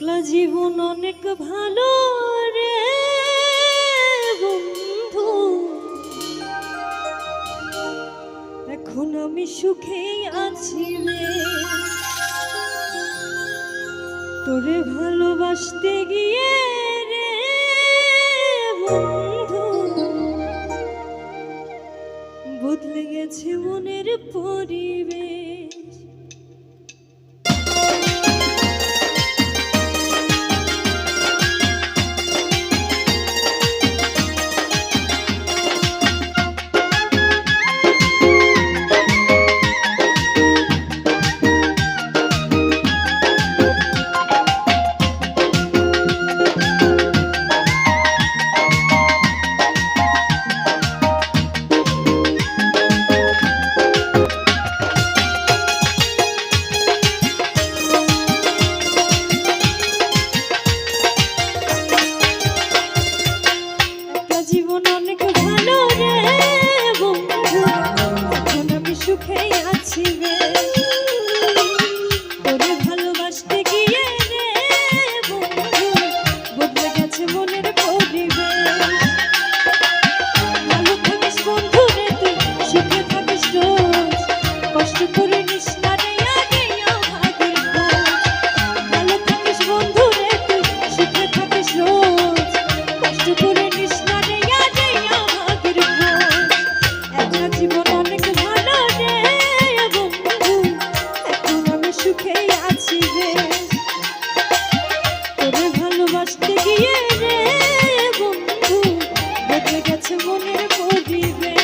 একলা জীবন অনেক ভালো রে বন্ধু, এখন আমি সুখেই আছি রে। তোরে ভালোবাসতে গিয়ে রে বন্ধু, বদলে গেছে মনের পরিবেশ। জীবন অনেক ভালো রে বন্ধু, এখন আমি সুখেই আছি রে। তোরে ভালোবাসতে গিয়ে রে বন্ধু, বদলে গেছে মনের পরিবেশ। ভালো থাকিস বন্ধু রে তুই, সুখে থাকিস রোজ, কষ্ট করে নিস না রে আগে ভাগের খোঁজ। ভালো থাকিস বন্ধু রে তুই, সুখে থাকিস রোজ, কষ্ট করে নিস না রে আগে ভাগের খোঁজ। একটা জীবন অনেক ভালো রে বন্ধু, এখন আমি সুখেই আছি রে। তোরে ভালোবাসতে গিয়ে রে বন্ধু, বদলে গেছে মনের পরিবেশ।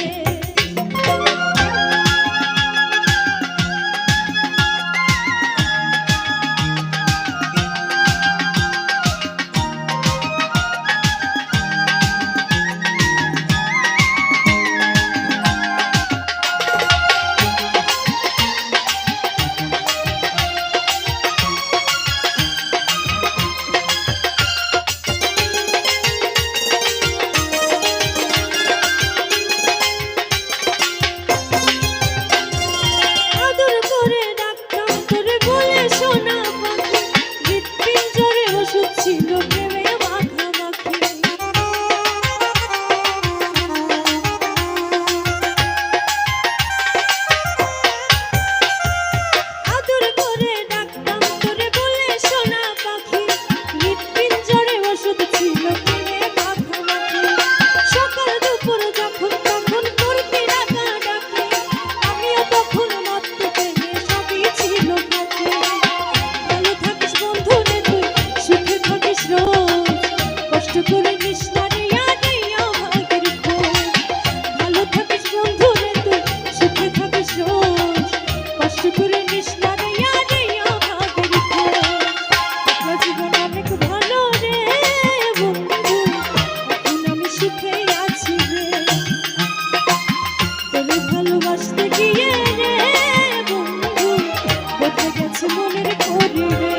ভালোবাসতে গিয়ে রে বন্ধু, বদলে গেছে মনের পরিবেশ।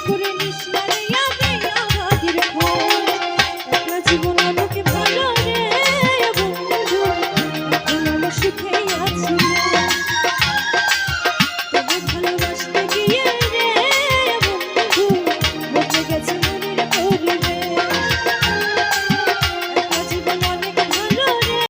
করে